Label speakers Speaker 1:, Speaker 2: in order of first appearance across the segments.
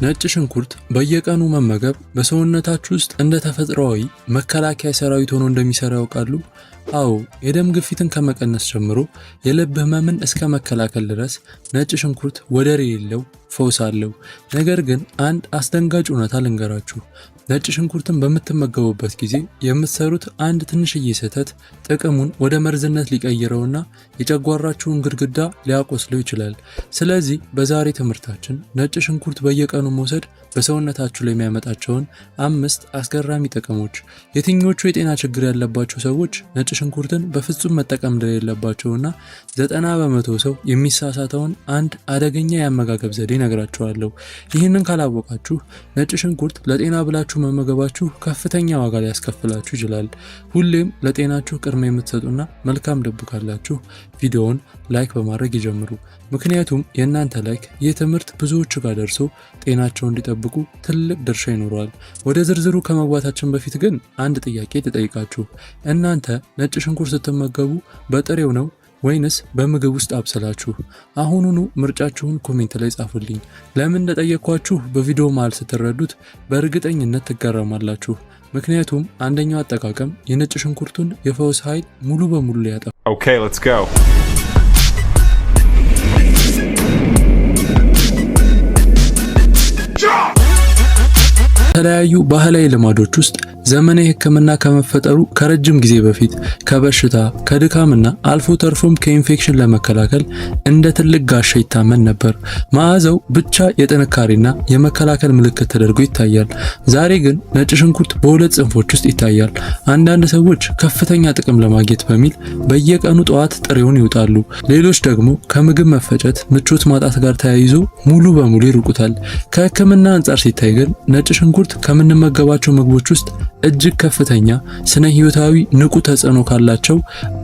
Speaker 1: ነጭ ሽንኩርት በየቀኑ መመገብ በሰውነታችሁ ውስጥ እንደ ተፈጥሯዊ መከላከያ ሰራዊት ሆኖ እንደሚሰራ ያውቃሉ? አዎ፣ የደም ግፊትን ከመቀነስ ጀምሮ የልብ ህመምን እስከ መከላከል ድረስ ነጭ ሽንኩርት ወደር የሌለው ፈውስ አለው። ነገር ግን አንድ አስደንጋጭ እውነታ ልንገራችሁ። ነጭ ሽንኩርትን በምትመገቡበት ጊዜ የምትሰሩት አንድ ትንሽዬ ስህተት ጥቅሙን ወደ መርዝነት ሊቀይረውና የጨጓራችሁን ግድግዳ ሊያቆስለው ይችላል። ስለዚህ በዛሬ ትምህርታችን ነጭ ሽንኩርት በየቀኑ መውሰድ በሰውነታችሁ ላይ የሚያመጣቸውን 5 አስገራሚ ጥቅሞች፣ የትኞቹ የጤና ችግር ያለባቸው ሰዎች ነጭ ሽንኩርትን በፍጹም መጠቀም እንደሌለባቸውና 90% ሰው የሚሳሳተውን አንድ አደገኛ የአመጋገብ ዘዴ ነግራችኋለሁ። ይህንን ካላወቃችሁ ነጭ ሽንኩርት ለጤና ብላችሁ መመገባችሁ ከፍተኛ ዋጋ ሊያስከፍላችሁ ይችላል። ሁሌም ለጤናችሁ ቅድሚያ የምትሰጡና መልካም ልብ ካላችሁ ቪዲዮውን ላይክ በማድረግ ይጀምሩ። ምክንያቱም የእናንተ ላይክ ይህ ትምህርት ብዙዎች ጋር ደርሶ ጤናቸውን እንዲጠብቁ ትልቅ ድርሻ ይኖረዋል። ወደ ዝርዝሩ ከመግባታችን በፊት ግን አንድ ጥያቄ ተጠይቃችሁ፣ እናንተ ነጭ ሽንኩርት ስትመገቡ በጥሬው ነው ወይንስ በምግብ ውስጥ አብሰላችሁ? አሁኑኑ ምርጫችሁን ኮሜንት ላይ ጻፉልኝ። ለምን እንደጠየኳችሁ በቪዲዮ መሃል ስትረዱት በእርግጠኝነት ትገረማላችሁ። ምክንያቱም አንደኛው አጠቃቀም የነጭ ሽንኩርቱን የፈውስ ኃይል ሙሉ በሙሉ ሊያጠፋ።
Speaker 2: Okay, let's go.
Speaker 1: የተለያዩ ባህላዊ ልማዶች ውስጥ ዘመናዊ ሕክምና ከመፈጠሩ ከረጅም ጊዜ በፊት ከበሽታ ከድካምና አልፎ ተርፎም ከኢንፌክሽን ለመከላከል እንደ ትልቅ ጋሻ ይታመን ነበር። መዓዛው ብቻ የጥንካሬና የመከላከል ምልክት ተደርጎ ይታያል። ዛሬ ግን ነጭ ሽንኩርት በሁለት ጽንፎች ውስጥ ይታያል። አንዳንድ ሰዎች ከፍተኛ ጥቅም ለማግኘት በሚል በየቀኑ ጠዋት ጥሬውን ይውጣሉ። ሌሎች ደግሞ ከምግብ መፈጨት ምቾት ማጣት ጋር ተያይዞ ሙሉ በሙሉ ይርቁታል። ከሕክምና አንጻር ሲታይ ግን ነጭ ሽንኩርት ከምንመገባቸው ምግቦች ውስጥ እጅግ ከፍተኛ ስነ ህይወታዊ ንቁ ተጽዕኖ ካላቸው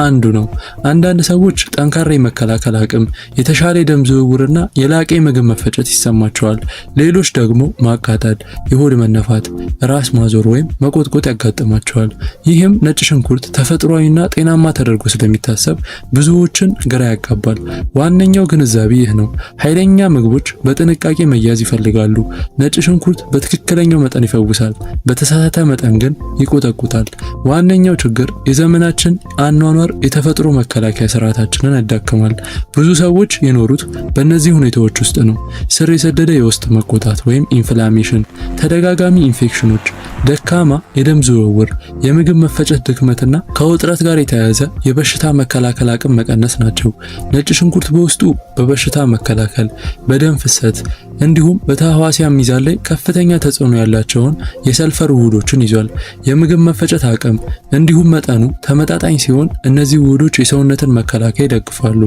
Speaker 1: አንዱ ነው። አንዳንድ ሰዎች ጠንካራ የመከላከል አቅም፣ የተሻለ የደም ዝውውርና የላቀ ምግብ መፈጨት ይሰማቸዋል። ሌሎች ደግሞ ማቃጠል፣ የሆድ መነፋት፣ ራስ ማዞር ወይም መቆጥቆጥ ያጋጥማቸዋል። ይህም ነጭ ሽንኩርት ተፈጥሯዊና ጤናማ ተደርጎ ስለሚታሰብ ብዙዎችን ግራ ያጋባል። ዋነኛው ግንዛቤ ይህ ነው። ኃይለኛ ምግቦች በጥንቃቄ መያዝ ይፈልጋሉ። ነጭ ሽንኩርት በትክክለኛው መጠን ይፈውሳል፣ በተሳሳተ መጠን ግን ይቆጠቁጣል። ዋነኛው ችግር የዘመናችን አኗኗር የተፈጥሮ መከላከያ ስርዓታችንን ያዳክማል። ብዙ ሰዎች የኖሩት በእነዚህ ሁኔታዎች ውስጥ ነው። ስር የሰደደ የውስጥ መቆጣት ወይም ኢንፍላሜሽን፣ ተደጋጋሚ ኢንፌክሽኖች፣ ደካማ የደም ዝውውር፣ የምግብ መፈጨት ድክመትና ከውጥረት ጋር የተያያዘ የበሽታ መከላከል አቅም መቀነስ ናቸው። ነጭ ሽንኩርት በውስጡ በበሽታ መከላከል፣ በደም ፍሰት እንዲሁም በተህዋሲያን ሚዛን ላይ ከፍተኛ ተጽዕኖ ያላቸውን የሰልፈር ውህዶችን ይዟል። የምግብ መፈጨት አቅም እንዲሁም መጠኑ ተመጣጣኝ ሲሆን እነዚህ ውህዶች የሰውነትን መከላከያ ይደግፋሉ።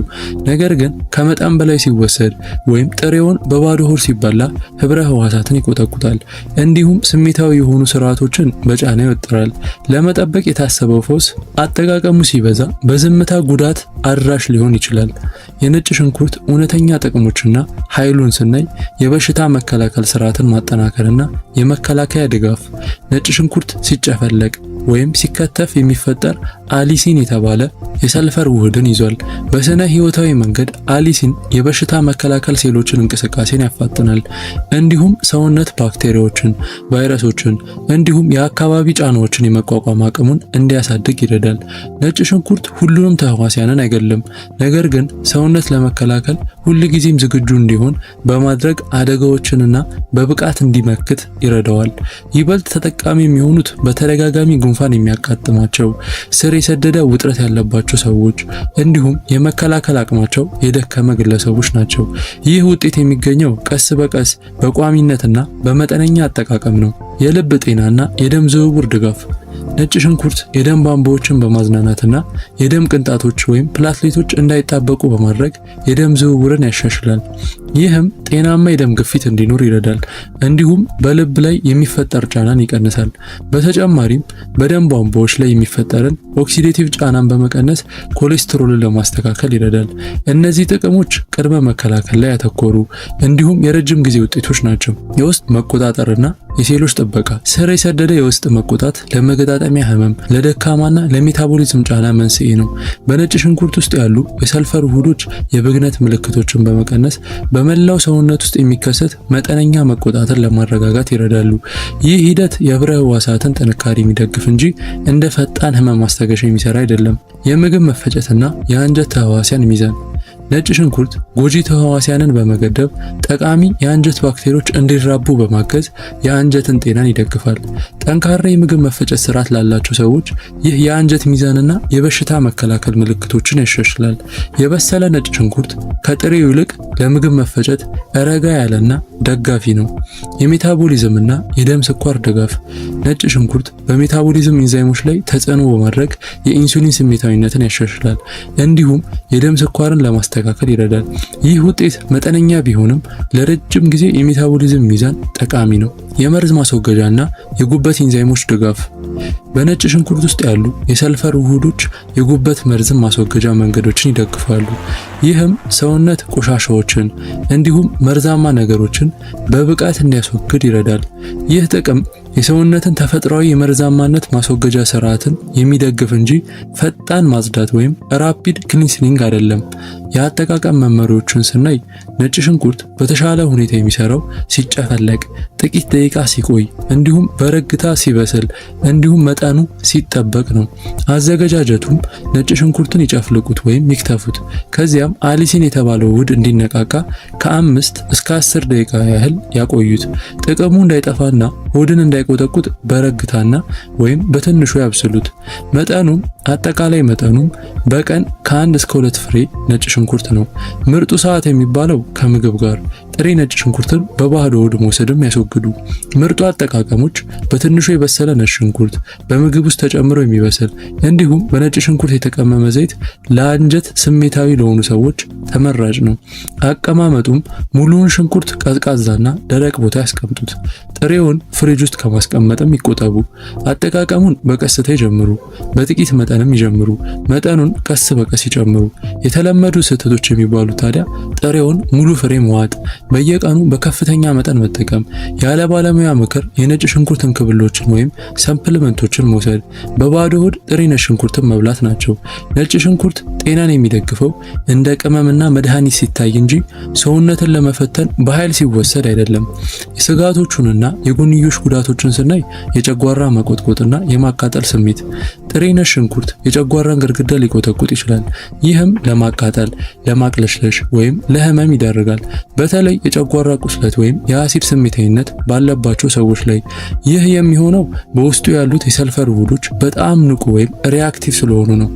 Speaker 1: ነገር ግን ከመጠን በላይ ሲወሰድ ወይም ጥሬውን በባዶ ሆድ ሲበላ ህብረ ህዋሳትን ይቆጠቁጣል፣ እንዲሁም ስሜታዊ የሆኑ ስርዓቶችን በጫና ይወጥራል። ለመጠበቅ የታሰበው ፈውስ አጠቃቀሙ ሲበዛ በዝምታ ጉዳት አድራሽ ሊሆን ይችላል። የነጭ ሽንኩርት እውነተኛ ጥቅሞችና ኃይሉን ስናይ የበሽታ መከላከል ስርዓትን ማጠናከርና የመከላከያ ድጋፍ። ነጭ ሽንኩርት ሲጨፈለቅ ወይም ሲከተፍ የሚፈጠር አሊሲን የተባለ የሰልፈር ውህድን ይዟል። በስነ ህይወታዊ መንገድ አሊሲን የበሽታ መከላከል ሴሎችን እንቅስቃሴን ያፋጥናል፣ እንዲሁም ሰውነት ባክቴሪያዎችን፣ ቫይረሶችን እንዲሁም የአካባቢ ጫናዎችን የመቋቋም አቅሙን እንዲያሳድግ ይረዳል። ነጭ ሽንኩርት ሁሉንም ተህዋሲያንን አይገድልም፣ ነገር ግን ሰውነት ለመከላከል ሁልጊዜም ዝግጁ እንዲሆን በማድረግ አደጋዎችንና በብቃት እንዲመክት ይረዳዋል። ይበልጥ ተጠቃሚ የሚሆኑት በተደጋጋሚ ጉንፋን የሚያጋጥማቸው፣ ስር የሰደደ ውጥረት ያለባቸው ሰዎች እንዲሁም የመከላከል አቅማቸው የደከመ ግለሰቦች ናቸው። ይህ ውጤት የሚገኘው ቀስ በቀስ በቋሚነትና በመጠነኛ አጠቃቀም ነው። የልብ ጤናና የደም ዝውውር ድጋፍ። ነጭ ሽንኩርት የደም ቧንቧዎችን በማዝናናትና የደም ቅንጣቶች ወይም ፕላትሌቶች እንዳይጣበቁ በማድረግ የደም ዝውውርን ያሻሽላል። ይህም ጤናማ የደም ግፊት እንዲኖር ይረዳል፣ እንዲሁም በልብ ላይ የሚፈጠር ጫናን ይቀንሳል። በተጨማሪም በደም ቧንቧዎች ላይ የሚፈጠርን ኦክሲዴቲቭ ጫናን በመቀነስ ኮሌስትሮልን ለማስተካከል ይረዳል። እነዚህ ጥቅሞች ቅድመ መከላከል ላይ ያተኮሩ እንዲሁም የረጅም ጊዜ ውጤቶች ናቸው። የውስጥ መቆጣጠርና የሴሎች ጥበቃ፣ ስር የሰደደ የውስጥ መቆጣት ለመገጣጠሚያ ህመም፣ ለደካማና ለሜታቦሊዝም ጫና መንስኤ ነው። በነጭ ሽንኩርት ውስጥ ያሉ የሰልፈር ውህዶች የብግነት ምልክቶችን በመቀነስ በመላው ሰውነት ውስጥ የሚከሰት መጠነኛ መቆጣትን ለማረጋጋት ይረዳሉ። ይህ ሂደት የህብረ ህዋሳትን ጥንካሬ የሚደግፍ እንጂ እንደ ፈጣን ህመም ማስታገሻ የሚሰራ አይደለም። የምግብ መፈጨትና የአንጀት ተህዋሲያን ሚዛን። ነጭ ሽንኩርት ጎጂ ተህዋሲያንን በመገደብ ጠቃሚ የአንጀት ባክቴሪያዎች እንዲራቡ በማገዝ የአንጀትን ጤናን ይደግፋል። ጠንካራ የምግብ መፈጨት ስርዓት ላላቸው ሰዎች ይህ የአንጀት ሚዛንና የበሽታ መከላከል ምልክቶችን ያሻሽላል። የበሰለ ነጭ ሽንኩርት ከጥሬው ይልቅ ለምግብ መፈጨት ረጋ ያለና ደጋፊ ነው። የሜታቦሊዝምና የደም ስኳር ድጋፍ። ነጭ ሽንኩርት በሜታቦሊዝም ኢንዛይሞች ላይ ተጽዕኖ በማድረግ የኢንሱሊን ስሜታዊነትን ያሻሽላል፣ እንዲሁም የደም ስኳርን ለማስተካከል ይረዳል። ይህ ውጤት መጠነኛ ቢሆንም ለረጅም ጊዜ የሜታቦሊዝም ሚዛን ጠቃሚ ነው። የመርዝ ማስወገጃና የጉበት ኢንዛይሞች ድጋፍ። በነጭ ሽንኩርት ውስጥ ያሉ የሰልፈር ውህዶች የጉበት መርዝን ማስወገጃ መንገዶችን ይደግፋሉ። ይህም ሰውነት ቆሻሻዎችን እንዲሁም መርዛማ ነገሮችን በብቃት እንዲያስወግድ ይረዳል። ይህ ጥቅም የሰውነትን ተፈጥሯዊ የመርዛማነት ማስወገጃ ስርዓትን የሚደግፍ እንጂ ፈጣን ማጽዳት ወይም ራፒድ ክሊንሲንግ አይደለም። የአጠቃቀም መመሪያዎችን ስናይ ነጭ ሽንኩርት በተሻለ ሁኔታ የሚሰራው ሲጨፈለቅ፣ ጥቂት ደቂቃ ሲቆይ እንዲሁም በረግታ ሲበስል እንዲሁም መጠኑ ሲጠበቅ ነው። አዘገጃጀቱም ነጭ ሽንኩርትን ይጨፍልቁት ወይም ይክተፉት። ከዚያም አሊሲን የተባለው ውህድ እንዲነቃቃ ከ5 እስከ 10 ደቂቃ ያህል ያቆዩት። ጥቅሙ እንዳይጠፋና ሆድን እንዳይቆጠቁጥ በረግታና ወይም በትንሹ ያብስሉት። መጠኑም አጠቃላይ መጠኑም በቀን ከ1 እስከ 2 ፍሬ ነጭ ሽንኩርት ነው። ምርጡ ሰዓት የሚባለው ከምግብ ጋር ጥሬ ነጭ ሽንኩርትን በባዶ ሆድ መውሰድም ያስወግዱ። ምርጡ አጠቃቀሞች በትንሹ የበሰለ ነጭ ሽንኩርት በምግብ ውስጥ ተጨምሮ የሚበስል እንዲሁም በነጭ ሽንኩርት የተቀመመ ዘይት ለአንጀት ስሜታዊ ለሆኑ ሰዎች ተመራጭ ነው። አቀማመጡም ሙሉውን ሽንኩርት ቀዝቃዛና ደረቅ ቦታ ያስቀምጡት። ጥሬውን ፍሪጅ ውስጥ ከማስቀመጥም ይቆጠቡ። አጠቃቀሙን በቀስታ ይጀምሩ፣ በጥቂት መጠንም ይጀምሩ። መጠኑን ቀስ በቀስ ይጨምሩ። የተለመዱ ስህተቶች የሚባሉ ታዲያ ጥሬውን ሙሉ ፍሬ መዋጥ፣ በየቀኑ በከፍተኛ መጠን መጠቀም፣ ያለ ባለሙያ ምክር የነጭ ሽንኩርት እንክብሎችን ወይም ሰፕሊመንቶችን መውሰድ፣ በባዶ ሆድ ጥሬ ነጭ ሽንኩርትን መብላት ናቸው። ነጭ ሽንኩርት ጤናን የሚደግፈው እንደ ቅመምና መድኃኒት ሲታይ እንጂ ሰውነትን ለመፈተን በኃይል ሲወሰድ አይደለም። የስጋቶቹንና የጎንዮሽ ጉዳቶችን ስናይ የጨጓራ መቆጥቆጥና የማቃጠል ስሜት። ጥሬ ነጭ ሽንኩርት የጨጓራን ግድግዳ ሊቆጠቁጥ ይችላል። ይህም ለማቃጠል፣ ለማቅለሽለሽ ወይም ለህመም ይዳርጋል። በተለይ የጨጓራ ቁስለት ወይም የአሲድ ስሜታዊነት ባለባቸው ሰዎች ላይ። ይህ የሚሆነው በውስጡ ያሉት የሰልፈር ውህዶች በጣም ንቁ ወይም ሪአክቲቭ ስለሆኑ ነው።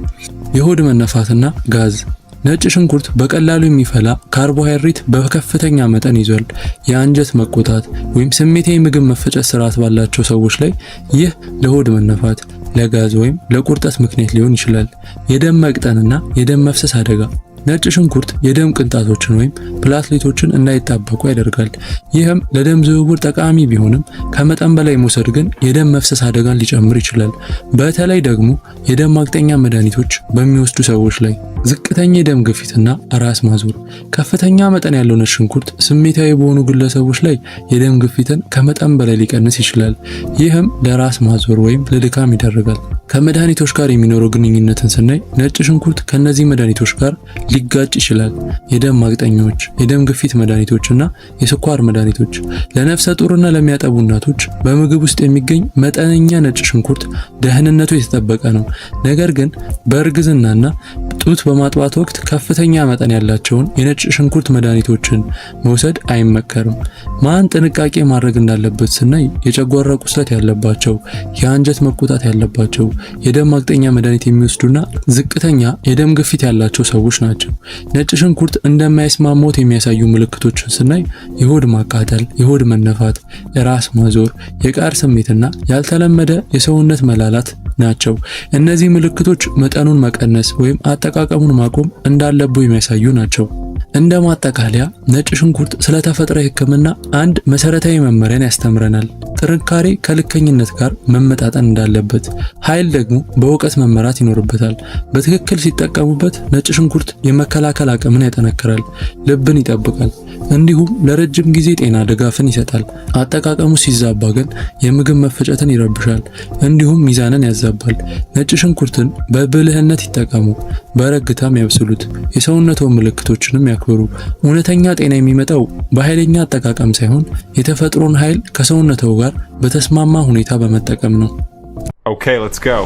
Speaker 1: የሆድ መነፋትና ጋዝ። ነጭ ሽንኩርት በቀላሉ የሚፈላ ካርቦሃይድሬት በከፍተኛ መጠን ይዟል። የአንጀት መቆጣት ወይም ስሜታዊ ምግብ መፈጨት ስርዓት ባላቸው ሰዎች ላይ ይህ ለሆድ መነፋት፣ ለጋዝ ወይም ለቁርጠት ምክንያት ሊሆን ይችላል። የደም መቅጠንና የደም መፍሰስ አደጋ። ነጭ ሽንኩርት የደም ቅንጣቶችን ወይም ፕላትሌቶችን እንዳይጣበቁ ያደርጋል። ይህም ለደም ዝውውር ጠቃሚ ቢሆንም ከመጠን በላይ መውሰድ ግን የደም መፍሰስ አደጋን ሊጨምር ይችላል። በተለይ ደግሞ የደም ማቅጠኛ መድኃኒቶች በሚወስዱ ሰዎች ላይ። ዝቅተኛ የደም ግፊትና ራስ ማዞር። ከፍተኛ መጠን ያለው ነጭ ሽንኩርት ስሜታዊ በሆኑ ግለሰቦች ላይ የደም ግፊትን ከመጠን በላይ ሊቀንስ ይችላል። ይህም ለራስ ማዞር ወይም ለድካም ይዳርጋል። ከመድኃኒቶች ጋር የሚኖረው ግንኙነትን ስናይ ነጭ ሽንኩርት ከነዚህ መድኃኒቶች ጋር ሊጋጭ ይችላል። የደም ማቅጠኛዎች፣ የደም ግፊት መድኃኒቶችና የስኳር መድኃኒቶች። ለነፍሰ ጡርና ለሚያጠቡ እናቶች በምግብ ውስጥ የሚገኝ መጠነኛ ነጭ ሽንኩርት ደህንነቱ የተጠበቀ ነው። ነገር ግን በእርግዝናና ጡት በማጥባት ወቅት ከፍተኛ መጠን ያላቸውን የነጭ ሽንኩርት መድኃኒቶችን መውሰድ አይመከርም። ማን ጥንቃቄ ማድረግ እንዳለበት ስናይ የጨጓራ ቁስለት ያለባቸው፣ የአንጀት መቆጣት ያለባቸው፣ የደም ማቅጠኛ መድኃኒት የሚወስዱና ዝቅተኛ የደም ግፊት ያላቸው ሰዎች ናቸው። ነጭ ሽንኩርት እንደማይስማማዎት የሚያሳዩ ምልክቶችን ስናይ የሆድ ማቃጠል፣ የሆድ መነፋት፣ ራስ ማዞር፣ የቃር ስሜትና ያልተለመደ የሰውነት መላላት ናቸው። እነዚህ ምልክቶች መጠኑን መቀነስ ወይም አጠቃቀሙን ማቆም እንዳለብዎ የሚያሳዩ ናቸው። እንደ ማጠቃለያ ነጭ ሽንኩርት ስለ ተፈጥሯዊ ሕክምና አንድ መሰረታዊ መመሪያን ያስተምረናል። ጥንካሬ ከልከኝነት ጋር መመጣጠን እንዳለበት፣ ኃይል ደግሞ በእውቀት መመራት ይኖርበታል። በትክክል ሲጠቀሙበት ነጭ ሽንኩርት የመከላከል አቅምን ያጠነክራል፣ ልብን ይጠብቃል፣ እንዲሁም ለረጅም ጊዜ ጤና ድጋፍን ይሰጣል። አጠቃቀሙ ሲዛባ ግን የምግብ መፈጨትን ይረብሻል፣ እንዲሁም ሚዛንን ያዛባል። ነጭ ሽንኩርትን በብልህነት ይጠቀሙ፣ በረግታም ያብስሉት። የሰውነትዎ ምልክቶችንም ያክብሩ። እውነተኛ ጤና የሚመጣው በኃይለኛ አጠቃቀም ሳይሆን የተፈጥሮን ኃይል ከሰውነትዎ ጋር በተስማማ ሁኔታ በመጠቀም ነው።
Speaker 2: Okay, let's go.